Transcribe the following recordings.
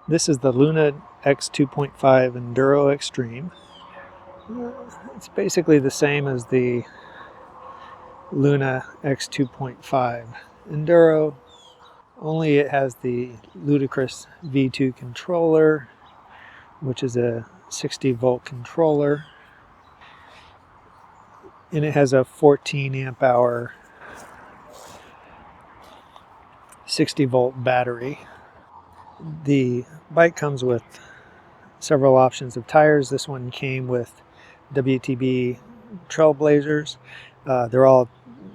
This is the Luna X2.5 Enduro Extreme. It's basically the same as the Luna X2.5 Enduro, only it has the ludicrous V2 controller, which is a 60 volt controller, and it has a 14 amp hour 60 volt battery. The bike comes with several options of tires. This one came with WTB Trailblazers. They're all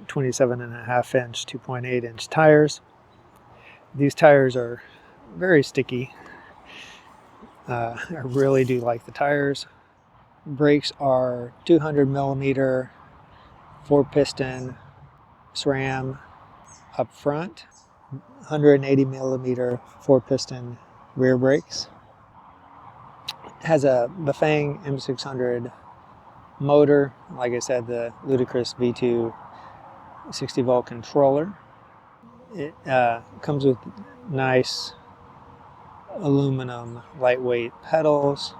27.5 inch, 2.8 inch tires. These tires are very sticky. I really do like the tires. Brakes are 200 millimeter 4-piston SRAM up front, 180 millimeter 4-piston rear brakes. It has a Bafang M600 motor, like I said, the ludicrous V2 60 volt controller. It comes with nice aluminum lightweight pedals.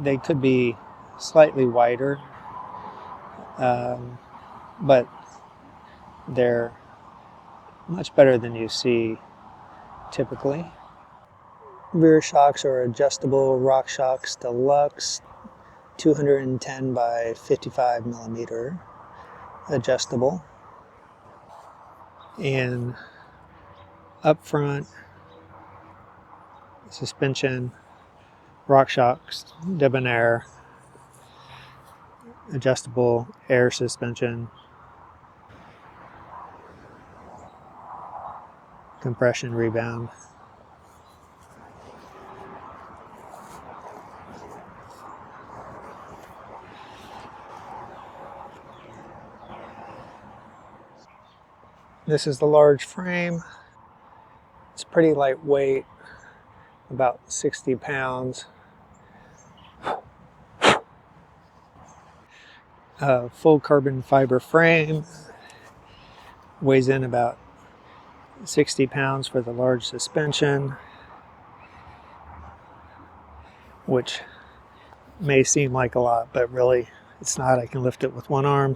They could be slightly wider, but they're much better than you see typically. Rear shocks are adjustable RockShox Deluxe, 210 by 55 millimeter adjustable. And up front, suspension, RockShox Debonair, adjustable air suspension, compression rebound. This is the large frame. It's pretty lightweight, about 60 pounds. Full carbon fiber frame, weighs in about 60 pounds for the large suspension, which may seem like a lot, but really it's not. I can lift it with one arm.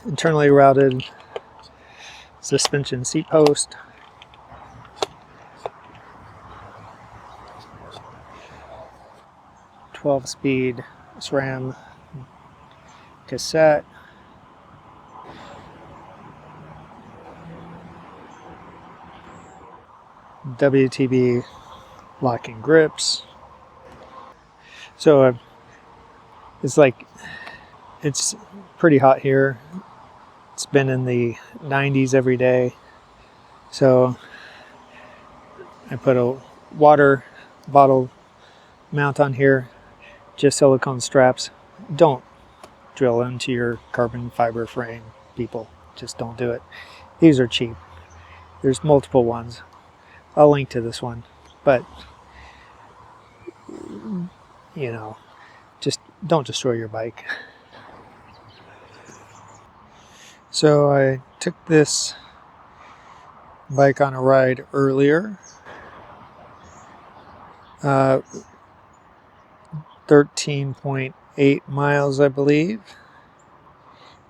Internally routed suspension seat post. Speed SRAM cassette. WTB locking grips. So it's pretty hot here. It's been in the 90s every day. So I put a water bottle mount on here, just silicone straps. Don't drill into your carbon fiber frame, people. Just don't do it. These are cheap. There's multiple ones. I'll link to this one, but you know, just don't destroy your bike. So I took this bike on a ride earlier. 13.8 miles, I believe.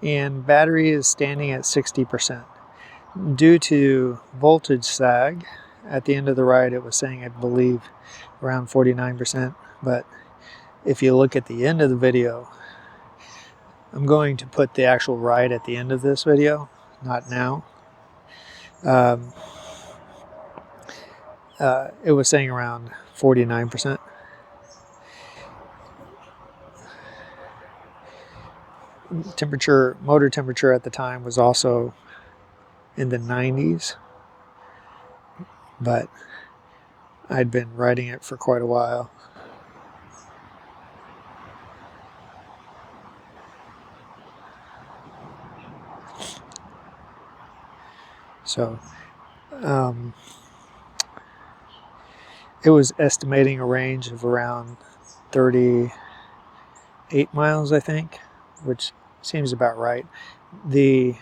And battery is standing at 60%. Due to voltage sag, at the end of the ride it was saying, I believe, around 49%. But if you look at the end of the video, I'm going to put the actual ride at the end of this video, not now. It was saying around 49%. Motor temperature at the time was also in the 90s, but I'd been riding it for quite a while. So it was estimating a range of around 30 8 miles, I think, which seems about right. The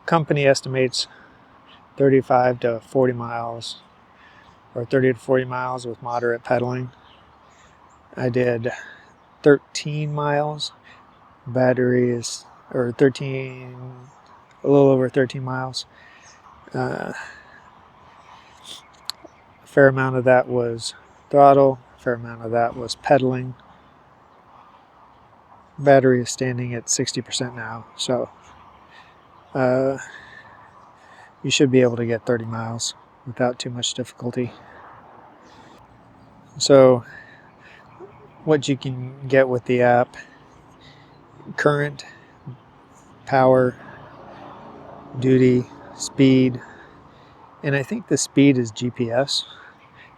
company estimates 35 to 40 miles, or 30 to 40 miles with moderate pedaling. I did 13 miles. Battery is, or 13, a little over 13 miles. A fair amount of that was throttle, a fair amount of that was pedaling. Battery is standing at 60% now, so you should be able to get 30 miles without too much difficulty. So what you can get with the app: current, power, duty, speed, and I think the speed is GPS,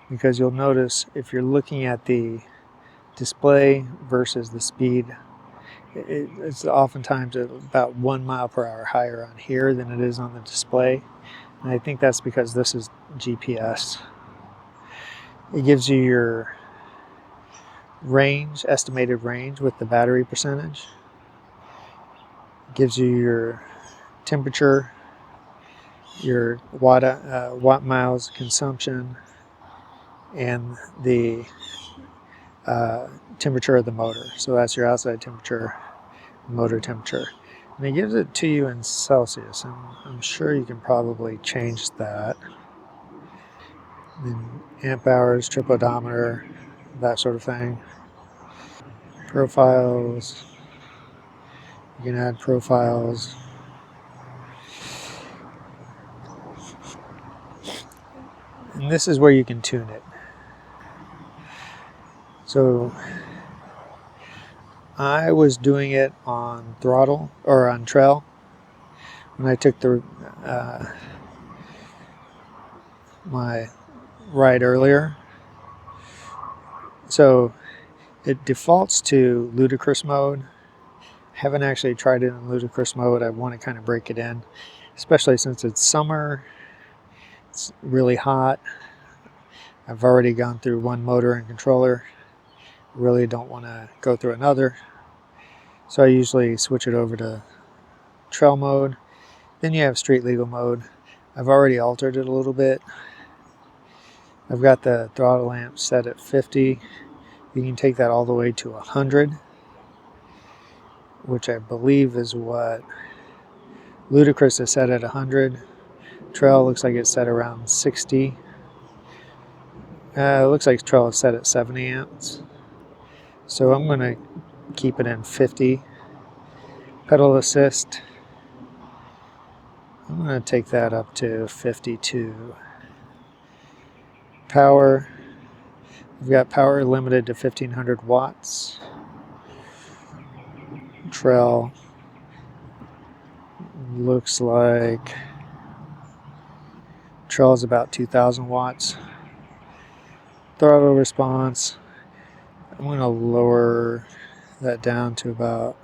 because you'll notice if you're looking at the display versus the speed, it's oftentimes about 1 mile per hour higher on here than it is on the display. And I think that's because this is GPS. It gives you your range, estimated range with the battery percentage. It gives you your temperature, your watt miles consumption, and the temperature of the motor. So that's your outside temperature, motor temperature. And it gives it to you in Celsius, and I'm sure you can probably change that. Then amp hours, trip odometer, that sort of thing. Profiles, you can add profiles. And this is where you can tune it. So I was doing it on throttle, or on trail, when I took the my ride earlier. So it defaults to ludicrous mode. Haven't actually tried it in ludicrous mode. I want to kind of break it in, especially since it's summer. It's really hot. I've already gone through one motor and controller. Really don't want to go through another. So I usually switch it over to trail mode. Then you have street legal mode. I've already altered it a little bit. I've got the throttle amp set at 50. You can take that all the way to 100, which I believe is what Ludicrous is set at 100. Trail looks like it's set around 60. It looks like Trail is set at 70 amps. So I'm going to keep it in 50. Pedal assist, I'm going to take that up to 52. Power, we've got power limited to 1500 watts. Trail looks like Trail is about 2000 watts. Throttle response, I'm going to lower that down to about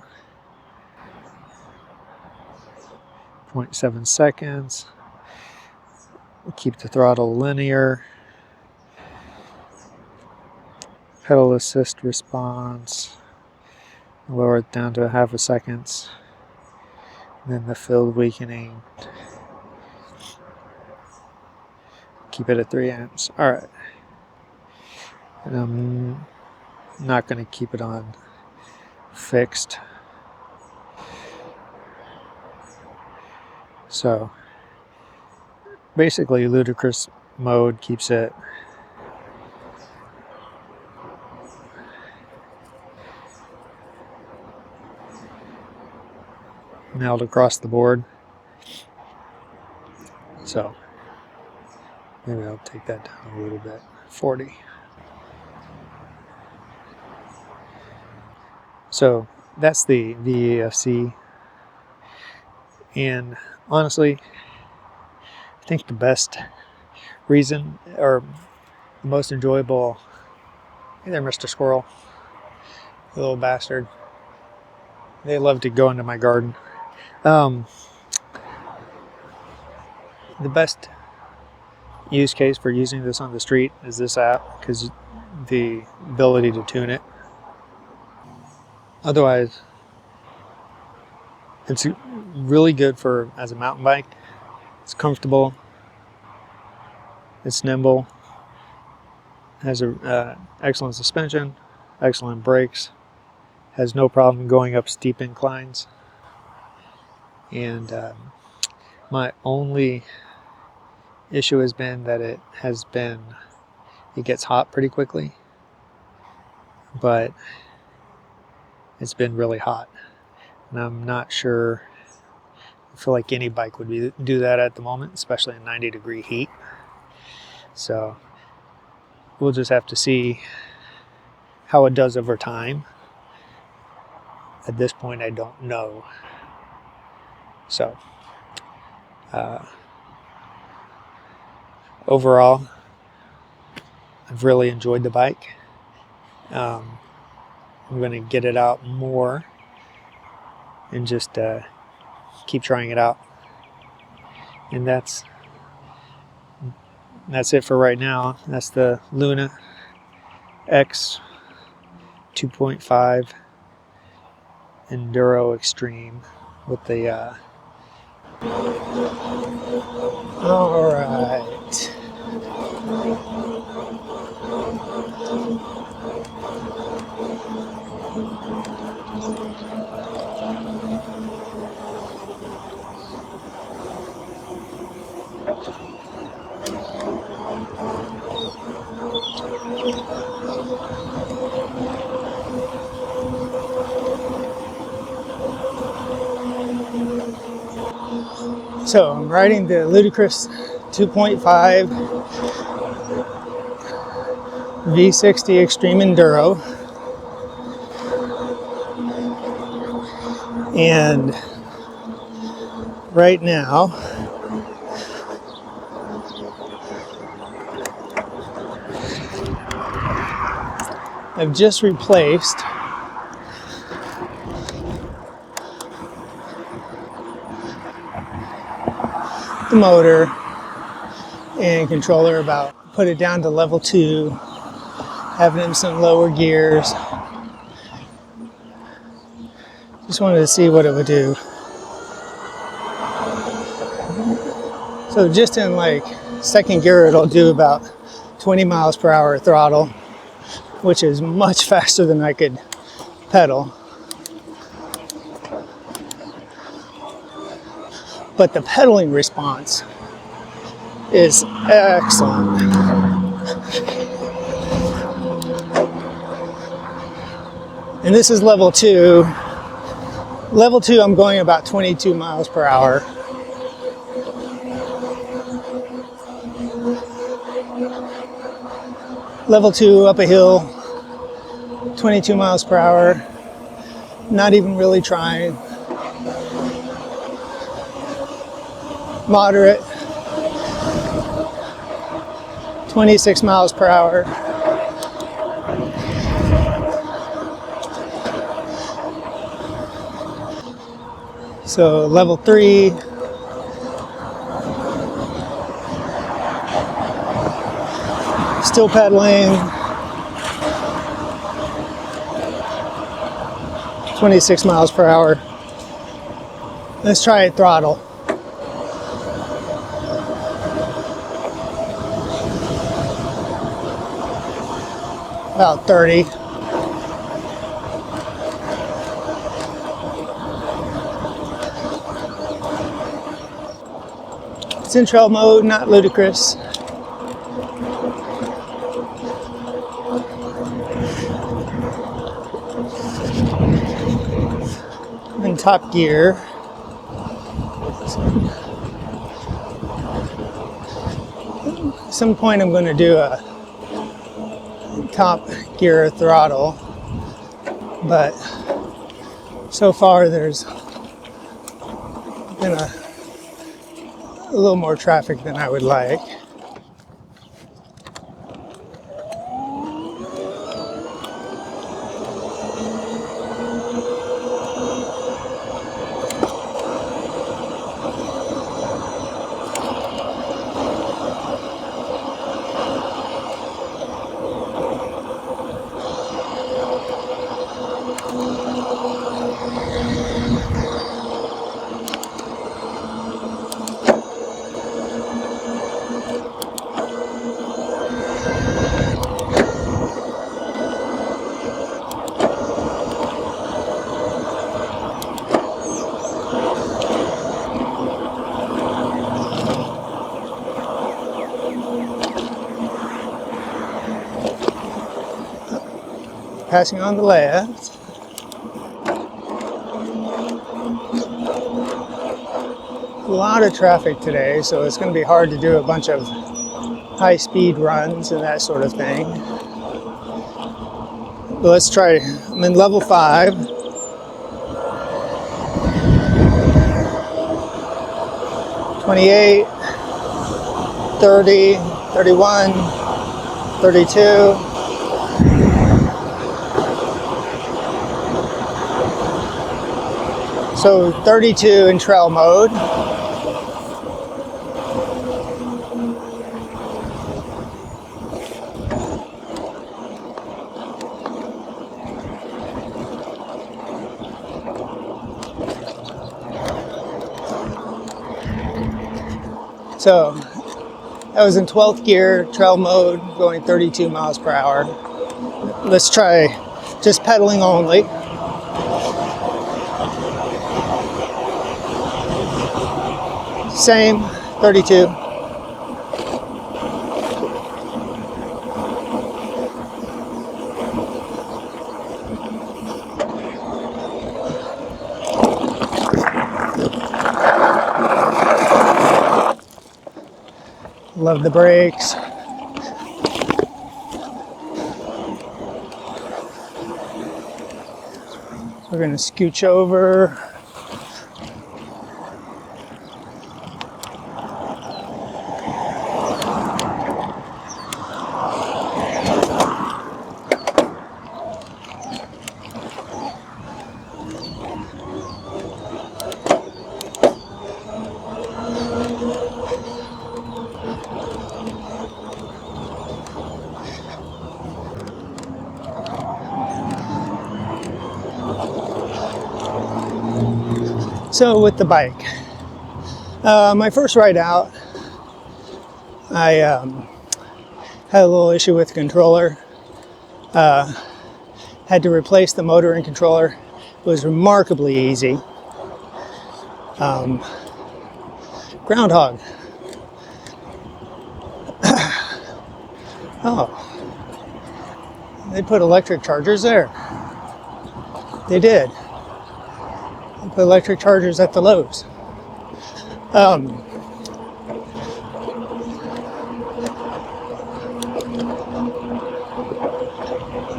0.7 seconds. Keep the throttle linear. Pedal assist response, lower it down to half a second. Then the field weakening, keep it at 3 amps. Alright. And I'm not going to keep it on fixed. So basically ludicrous mode keeps it nailed across the board. So maybe I'll take that down a little bit. 40. So that's the VAFC. And honestly, I think the best reason, or the most enjoyable, hey there, Mr. Squirrel, you little bastard. They love to go into my garden. The best use case for using this on the street is this app, because the ability to tune it. Otherwise, it's really good for as a mountain bike. It's comfortable, it's nimble, has a excellent suspension, excellent brakes, has no problem going up steep inclines. And my only issue has been that it gets hot pretty quickly, but it's been really hot, and I'm not sure. I feel like any bike would do that at the moment, especially in 90-degree heat. So we'll just have to see how it does over time. At this point, I don't know. So overall, I've really enjoyed the bike. I'm going to get it out more and just keep trying it out. And that's it for right now. That's the Luna X2.5 Enduro Extreme with the all right. So I'm riding the ludicrous 2.5 V60 Extreme Enduro, and right now I've just replaced the motor and controller, put it down to level 2, having it in some lower gears. Just wanted to see what it would do. So just in like second gear, it'll do about 20 miles per hour throttle, which is much faster than I could pedal. But the pedaling response is excellent. And this is level 2. Level 2, I'm going about 22 miles per hour. Level 2 up a hill, 22 miles per hour. Not even really trying. Moderate, 26 miles per hour. So level 3, still pedaling, 26 miles per hour. Let's try it throttle. About 30. It's in trail mode, not ludicrous. In top gear. At some point I'm going to do a top gear throttle, but so far there's been a little more traffic than I would like. Passing on the left. A lot of traffic today, so it's going to be hard to do a bunch of high-speed runs and that sort of thing. But let's try. I'm in level 5. $28, $30, $31, $32. So 32 in trail mode. So that was in 12th gear, trail mode, going 32 miles per hour. Let's try just pedaling only. Same, 32. Love the brakes. We're going to scooch over. So with the bike, my first ride out, I had a little issue with the controller. Had to replace the motor and controller. It was remarkably easy. Groundhog. Oh, they put electric chargers there. They did. They put electric chargers at the Lowe's.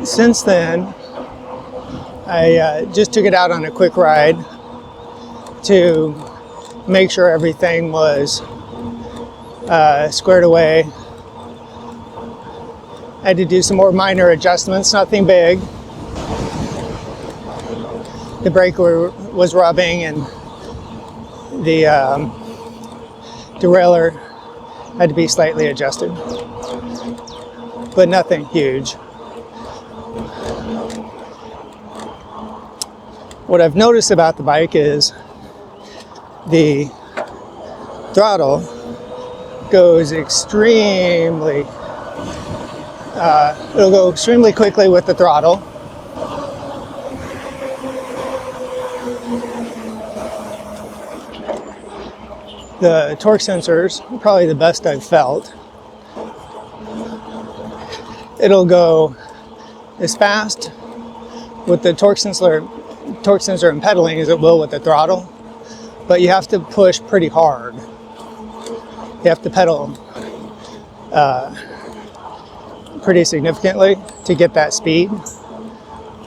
Since then, I just took it out on a quick ride to make sure everything was squared away. I had to do some more minor adjustments, nothing big. The brake was rubbing and the derailleur had to be slightly adjusted, but nothing huge. What I've noticed about the bike is the throttle goes extremely, it'll go extremely quickly with the throttle. The torque sensors are probably the best I've felt. It'll go as fast with the torque sensor and pedaling as it will with the throttle, but you have to push pretty hard. You have to pedal pretty significantly to get that speed.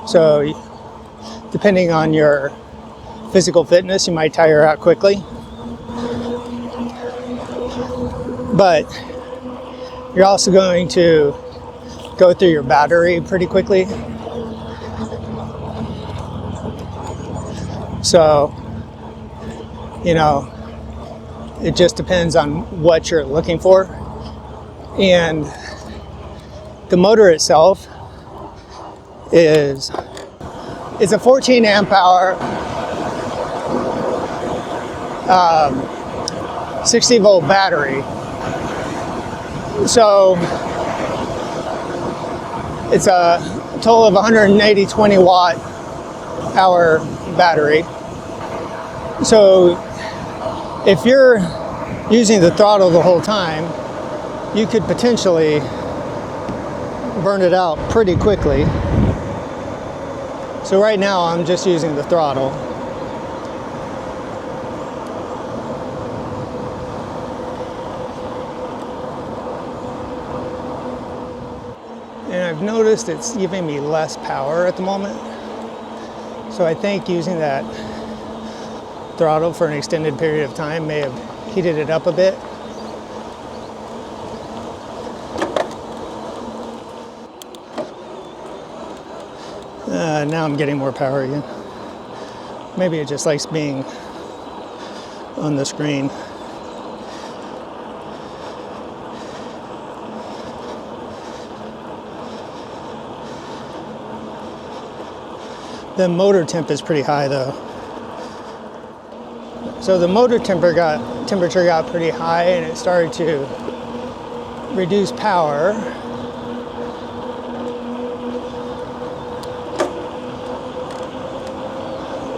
So depending on your physical fitness, you might tire out quickly. But you're also going to go through your battery pretty quickly. So, you know, it just depends on what you're looking for. And the motor itself is a 14 amp hour 60 volt battery. So It's a total of 180 20-watt hour battery. So if you're using the throttle the whole time, you could potentially burn it out pretty quickly. So right now I'm just using the throttle. And I've noticed it's giving me less power at the moment. So I think using that throttle for an extended period of time may have heated it up a bit. Now I'm getting more power again. Maybe it just likes being on the screen. The motor temp is pretty high though. So the motor temperature got pretty high and it started to reduce power.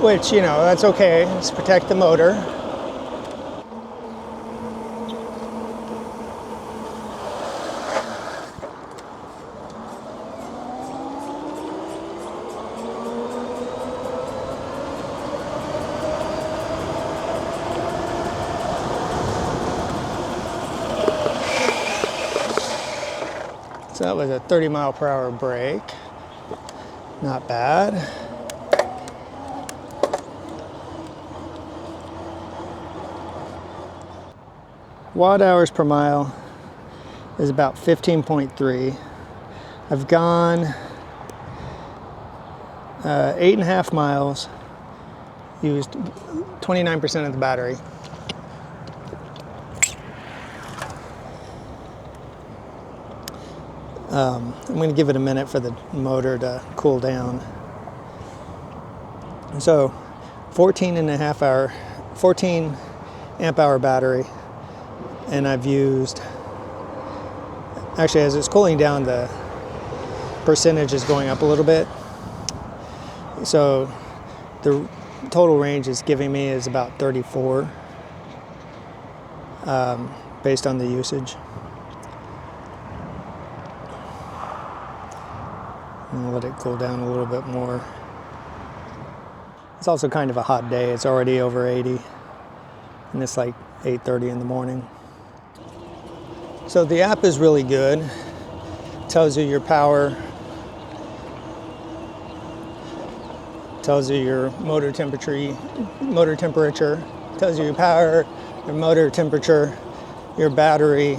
Which, you know, that's okay. Let's protect the motor. So that was a 30-mile-per-hour brake. Not bad. Watt hours per mile is about 15.3. I've gone 8.5 miles, used 29% of the battery. I'm going to give it a minute for the motor to cool down. So 14 amp hour battery, and I've used, actually as it's cooling down, the percentage is going up a little bit. So the total range is giving me is about 34 based on the usage. And I'll let it cool down a little bit more. It's also kind of a hot day. It's already over 80 and it's like 8:30 in the morning. So the app is really good. It tells you your power, tells you your motor temperature, tells you your power, your motor temperature, your battery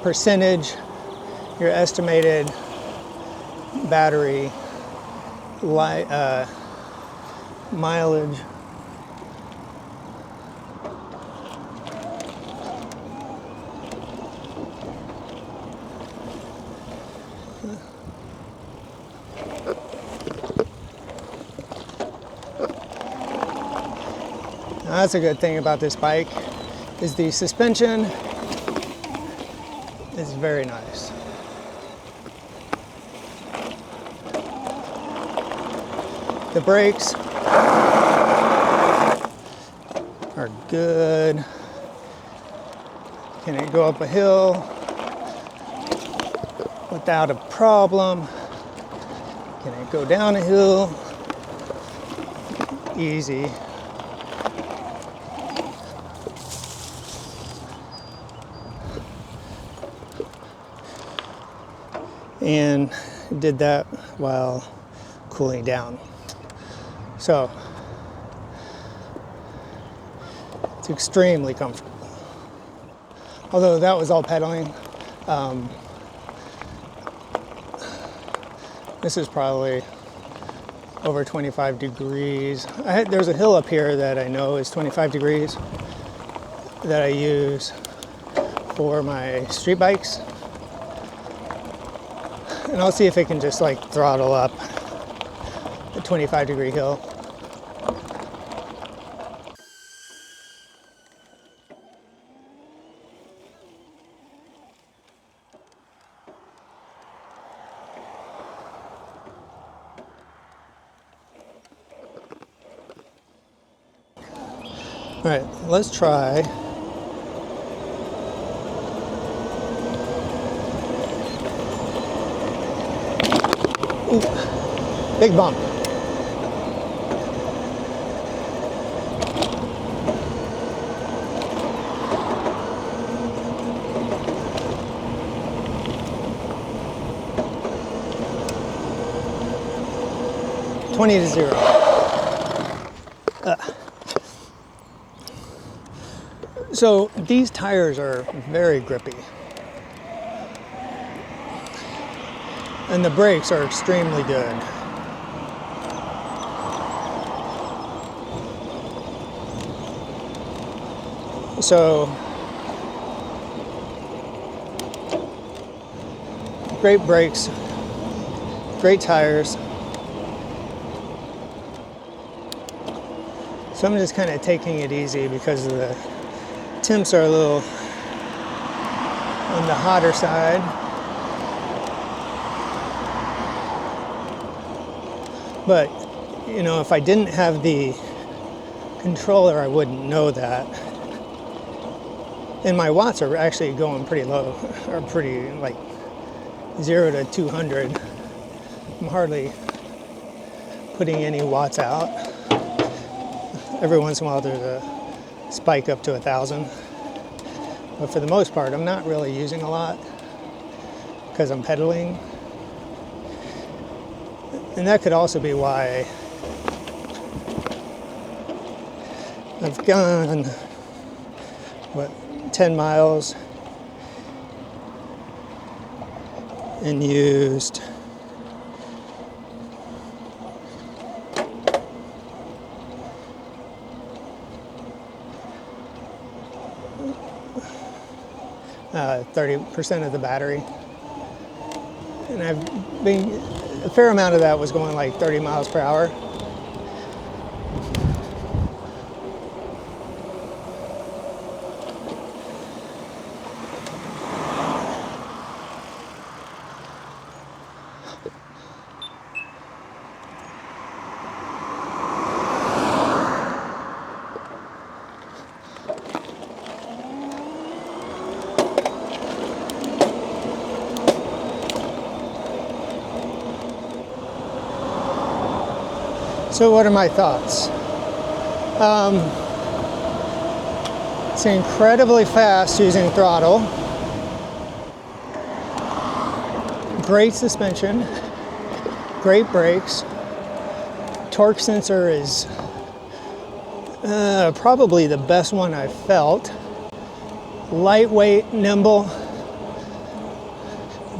percentage, your estimated battery mileage. Now, that's a good thing about this bike, is the suspension is very nice. The brakes are good. Can it go up a hill without a problem? Can it go down a hill? Easy. And did that while cooling down. So it's extremely comfortable. Although that was all pedaling. This is probably over 25 degrees. There's a hill up here that I know is 25 degrees that I use for my street bikes. And I'll see if it can just like throttle up a 25-degree hill. right, let's try. Ooh, big bump. To 0. So these tires are very grippy, and the brakes are extremely good. So great brakes, great tires. So I'm just kind of taking it easy because the temps are a little on the hotter side. But, you know, if I didn't have the controller, I wouldn't know that. And my watts are actually going pretty low, or pretty like 0 to 200. I'm hardly putting any watts out. Every once in a while there's a spike up to 1,000. But for the most part, I'm not really using a lot because I'm pedaling. And that could also be why I've gone, 10 miles and used uh, 30% of the battery. And a fair amount of that was going like 30 miles per hour. So what are my thoughts? It's incredibly fast using throttle. Great suspension, great brakes. Torque sensor is probably the best one I've felt. Lightweight, nimble.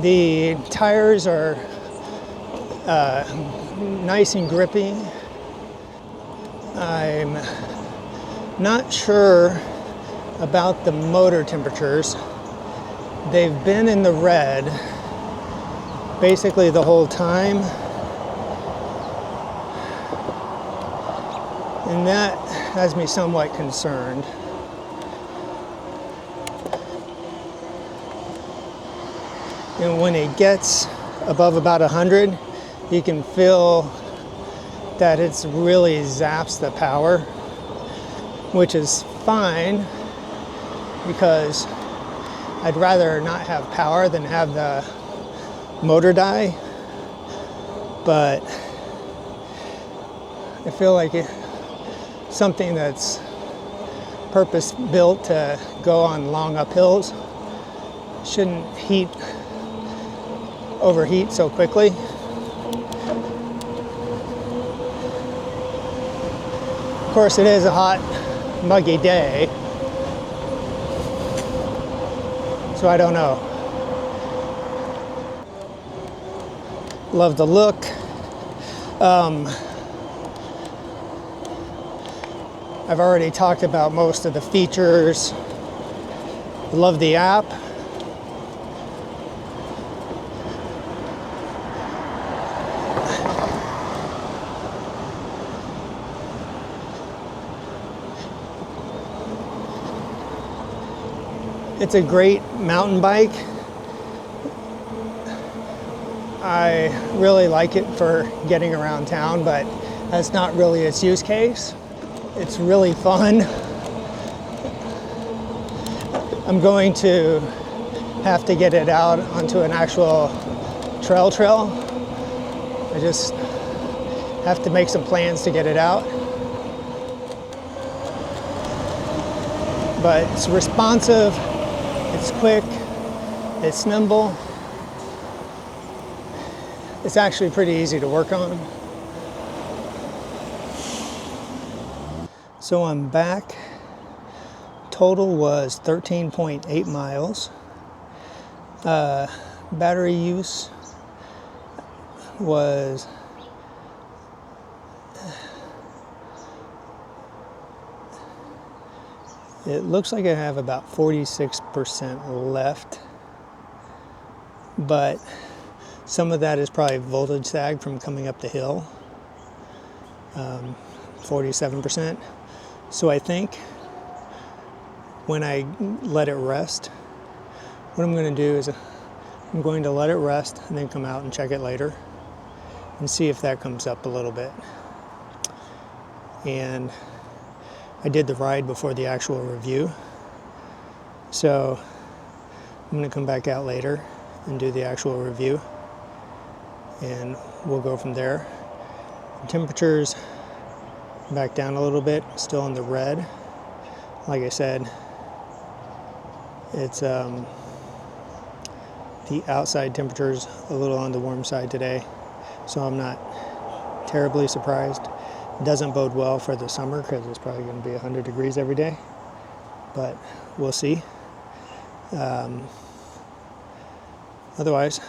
The tires are nice and grippy. I'm not sure about the motor temperatures. They've been in the red basically the whole time, and that has me somewhat concerned. And when it gets above about 100, you can feel that it's really zaps the power, which is fine because I'd rather not have power than have the motor die. But I feel like something that's purpose built to go on long uphills shouldn't overheat so quickly. Of course, it is a hot, muggy day, so I don't know. Love the look. I've already talked about most of the features. Love the app. It's a great mountain bike. I really like it for getting around town, but that's not really its use case. It's really fun. I'm going to have to get it out onto an actual trail. I just have to make some plans to get it out. But it's responsive, it's quick, it's nimble. It's actually pretty easy to work on. So I'm back. Total was 13.8 miles. Battery use was it looks like I have about 46% left, but some of that is probably voltage sag from coming up the hill, 47%. So I think when I let it rest, what I'm going to do is I'm going to let it rest and then come out and check it later and see if that comes up a little bit. And I did the ride before the actual review, so I'm going to come back out later and do the actual review, and we'll go from there. Temperatures back down a little bit, still in the red. Like I said, it's the outside temperature's a little on the warm side today, so I'm not terribly surprised. It doesn't bode well for the summer because it's probably going to be 100 degrees every day, but we'll see. Otherwise,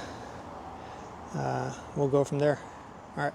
we'll go from there. All right.